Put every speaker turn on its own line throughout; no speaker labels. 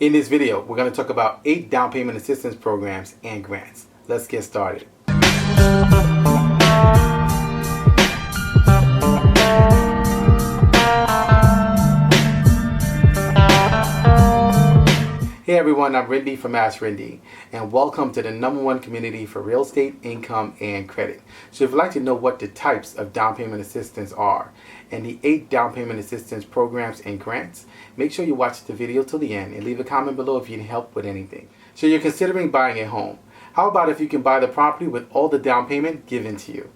In this video, we're going to talk about 8 down payment assistance programs and grants. Let's get started. Hey everyone, I'm Rinde from AskRinde, and welcome to the #1 community for real estate, income, and credit. So if you'd like to know what the types of down payment assistance are and the 8 down payment assistance programs and grants, make sure you watch the video till the end and leave a comment below if you need help with anything. So you're considering buying a home. How about if you can buy the property with all the down payment given to you?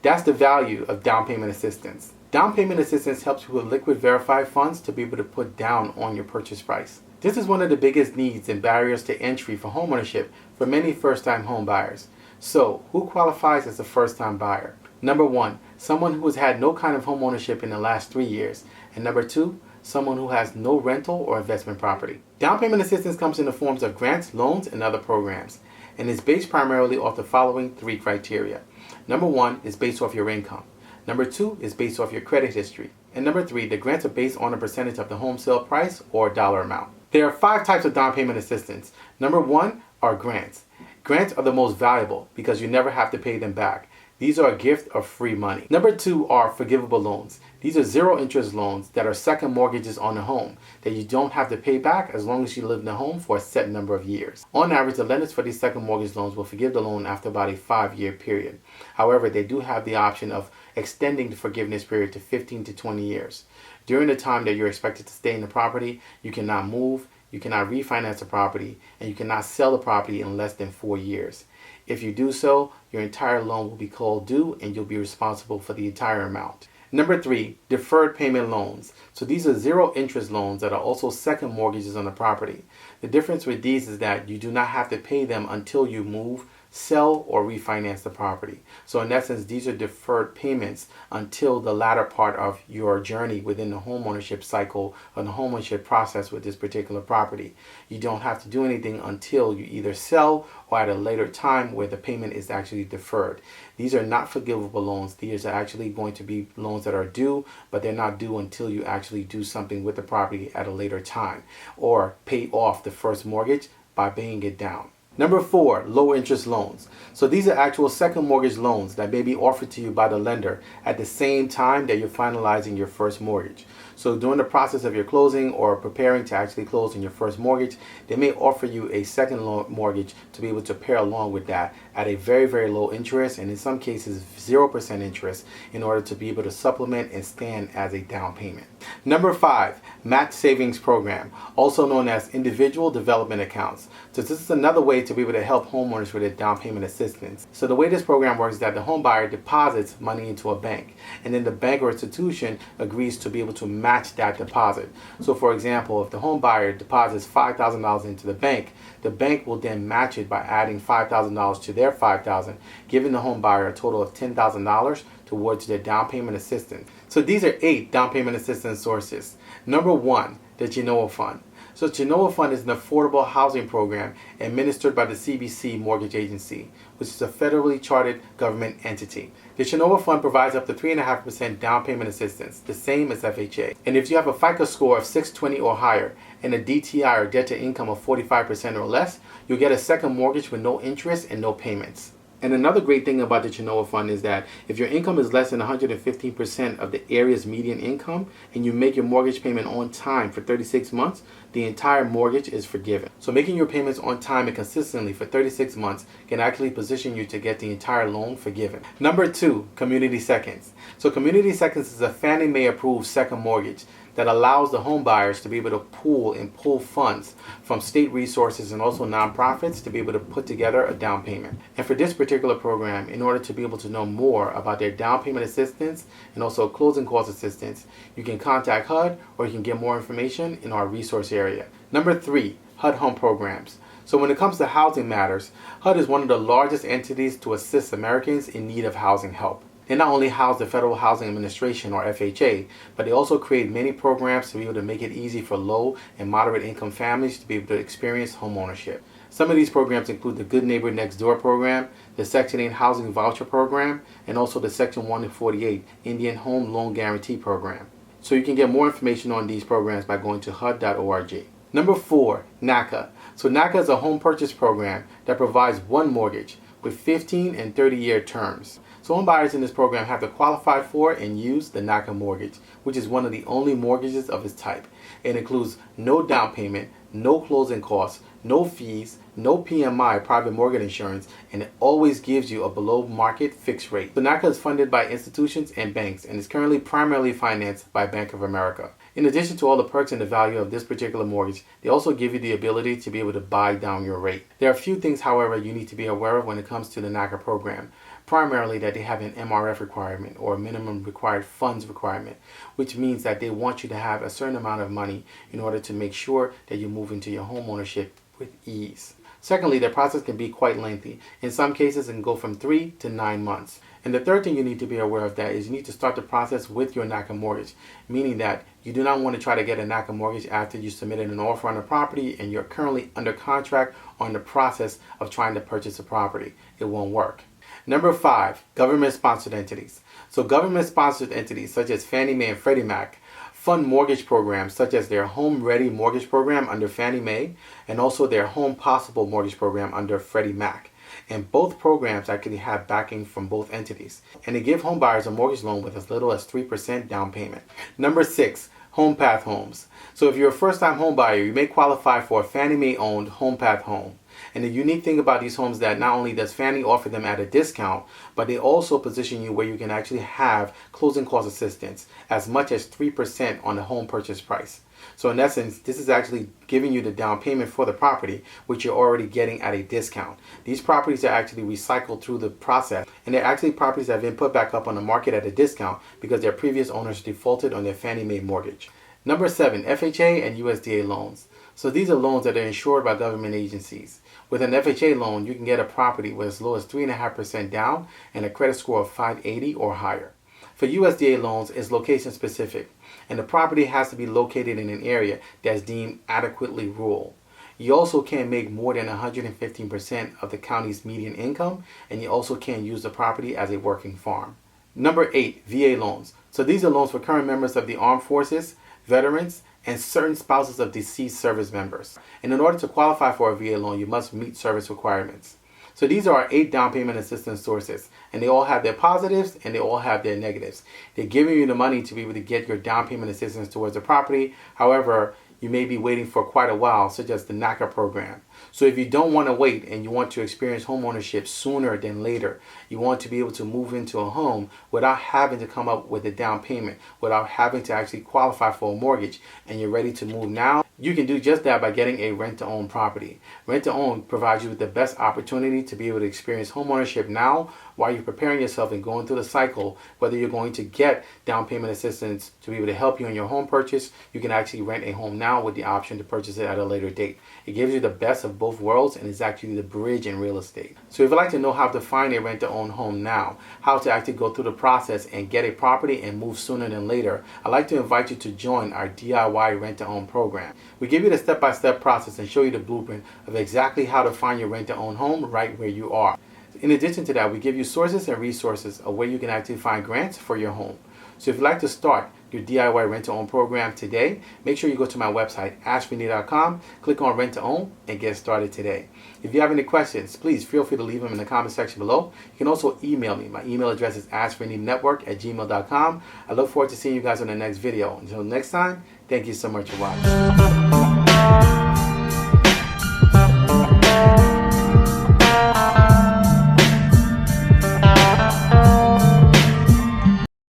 That's the value of down payment assistance. Down payment assistance helps you with liquid verified funds to be able to put down on your purchase price. This is one of the biggest needs and barriers to entry for homeownership for many first-time home buyers. So, who qualifies as a first-time buyer? Number 1, someone who has had no kind of homeownership in the last 3 years. And number 2, someone who has no rental or investment property. Down payment assistance comes in the forms of grants, loans, and other programs, and is based primarily off the following 3 criteria. Number 1 is based off your income. Number 2 is based off your credit history. And number 3, the grants are based on a percentage of the home sale price or dollar amount. There are 5 types of down payment assistance. Number 1 are grants. Grants are the most valuable because you never have to pay them back. These are a gift of free money. Number 2 are forgivable loans. These are zero interest loans that are second mortgages on the home that you don't have to pay back as long as you live in the home for a set number of years. On average, the lenders for these second mortgage loans will forgive the loan after about a 5-year period. However, they do have the option of extending the forgiveness period to 15 to 20 years. During the time that you're expected to stay in the property, you cannot move, you cannot refinance the property, and you cannot sell the property in less than 4 years. If you do so, your entire loan will be called due and you'll be responsible for the entire amount. Number 3, deferred payment loans. So these are zero interest loans that are also second mortgages on the property. The difference with these is that you do not have to pay them until you move, sell, or refinance the property. So in essence, these are deferred payments until the latter part of your journey within the homeownership cycle or the homeownership process with this particular property. You don't have to do anything until you either sell or at a later time where the payment is actually deferred. These are not forgivable loans. These are actually going to be loans that are due, but they're not due until you actually do something with the property at a later time or pay off the first mortgage by paying it down. Number 4, low interest loans. So these are actual second mortgage loans that may be offered to you by the lender at the same time that you're finalizing your first mortgage. So during the process of your closing or preparing to actually close on your first mortgage, they may offer you a second mortgage to be able to pair along with that at a very, very low interest, and in some cases 0% interest, in order to be able to supplement and stand as a down payment. Number 5, match savings program, also known as individual development accounts. So this is another way to be able to help homeowners with their down payment assistance. So the way this program works is that the home buyer deposits money into a bank, and then the bank or institution agrees to be able to match that deposit. So for example, if the home buyer deposits $5,000 into the bank will then match it by adding $5,000 to their $5,000, giving the home buyer a total of $10,000 towards their down payment assistance. So these are 8 down payment assistance sources. Number 1, the Genoa Fund. So Genoa Fund is an affordable housing program administered by the CBC Mortgage Agency, which is a federally chartered government entity. The Genoa Fund provides up to 3.5% down payment assistance, the same as FHA. And if you have a FICO score of 620 or higher and a DTI or debt to income of 45% or less, you'll get a second mortgage with no interest and no payments. And another great thing about the Genoa Fund is that if your income is less than 115% of the area's median income and you make your mortgage payment on time for 36 months, the entire mortgage is forgiven. So making your payments on time and consistently for 36 months can actually position you to get the entire loan forgiven. Number 2, Community Seconds. So Community Seconds is a Fannie Mae approved second mortgage that allows the home buyers to be able to pool and pull funds from state resources and also nonprofits to be able to put together a down payment. And for this particular program, in order to be able to know more about their down payment assistance and also closing cost assistance, you can contact HUD or you can get more information in our resource area. Number 3, HUD Home Programs. So when it comes to housing matters, HUD is one of the largest entities to assist Americans in need of housing help. They not only house the Federal Housing Administration, or FHA, but they also create many programs to be able to make it easy for low and moderate income families to be able to experience home ownership. Some of these programs include the Good Neighbor Next Door program, the Section 8 Housing Voucher program, and also the Section 148 Indian Home Loan Guarantee program. So you can get more information on these programs by going to HUD.org. Number 4, NACA. So NACA is a home purchase program that provides one mortgage with 15 and 30-year terms. So home buyers in this program have to qualify for and use the NACA mortgage, which is one of the only mortgages of its type. It includes no down payment, no closing costs, no fees, no PMI, private mortgage insurance, and it always gives you a below market fixed rate. So NACA is funded by institutions and banks and is currently primarily financed by Bank of America. In addition to all the perks and the value of this particular mortgage, they also give you the ability to be able to buy down your rate. There are a few things, however, you need to be aware of when it comes to the NACA program. Primarily that they have an MRF requirement, or minimum required funds requirement, which means that they want you to have a certain amount of money in order to make sure that you move into your home ownership with ease. Secondly, the process can be quite lengthy. In some cases, it can go from 3 to 9 months. And the third thing you need to be aware of that is you need to start the process with your NACA mortgage, meaning that you do not want to try to get a NACA mortgage after you submitted an offer on the property and you're currently under contract or in the process of trying to purchase a property. It won't work. Number 5, government-sponsored entities. So government-sponsored entities such as Fannie Mae and Freddie Mac fund mortgage programs such as their Home Ready Mortgage Program under Fannie Mae and also their Home Possible Mortgage Program under Freddie Mac. And both programs actually have backing from both entities. And they give home buyers a mortgage loan with as little as 3% down payment. Number 6, Home Path Homes. So if you're a first-time home buyer, you may qualify for a Fannie Mae-owned Home Path home. And the unique thing about these homes is that not only does Fannie offer them at a discount, but they also position you where you can actually have closing cost assistance as much as 3% on the home purchase price. So in essence, this is actually giving you the down payment for the property, which you're already getting at a discount. These properties are actually recycled through the process, and they're actually properties that have been put back up on the market at a discount because their previous owners defaulted on their Fannie Mae mortgage. Number 7, FHA and USDA loans. So these are loans that are insured by government agencies. With an FHA loan, you can get a property with as low as 3.5% down and a credit score of 580 or higher. For USDA loans, it's location specific, and the property has to be located in an area that's deemed adequately rural. You also can't make more than 115% of the county's median income, and you also can't use the property as a working farm. Number 8, VA loans. So these are loans for current members of the armed forces, veterans, and certain spouses of deceased service members. And in order to qualify for a VA loan, you must meet service requirements. So these are our 8 down payment assistance sources, and they all have their positives and they all have their negatives. They're giving you the money to be able to get your down payment assistance towards the property. However, you may be waiting for quite a while, such as the NACA program. So if you don't want to wait and you want to experience home ownership sooner than later, you want to be able to move into a home without having to come up with a down payment, without having to actually qualify for a mortgage, and you're ready to move now, you can do just that by getting a rent-to-own property. Rent-to-own provides you with the best opportunity to be able to experience home ownership now while you're preparing yourself and going through the cycle, whether you're going to get down payment assistance to be able to help you in your home purchase. You can actually rent a home now with the option to purchase it at a later date. It gives you the best of both worlds and is actually the bridge in real estate. So if you'd like to know how to find a rent-to-own home now, how to actually go through the process and get a property and move sooner than later, I'd like to invite you to join our DIY rent-to-own program. We give you the step-by-step process and show you the blueprint of exactly how to find your rent-to-own home right where you are. In addition to that, we give you sources and resources of where you can actually find grants for your home. So if you'd like to start your DIY rent-to-own program today, make sure you go to my website, AskRinde.com, click on rent-to-own, and get started today. If you have any questions, please feel free to leave them in the comment section below. You can also email me. My email address is AskRindeNetwork@gmail.com. I look forward to seeing you guys on the next video. Until next time, thank you so much for watching.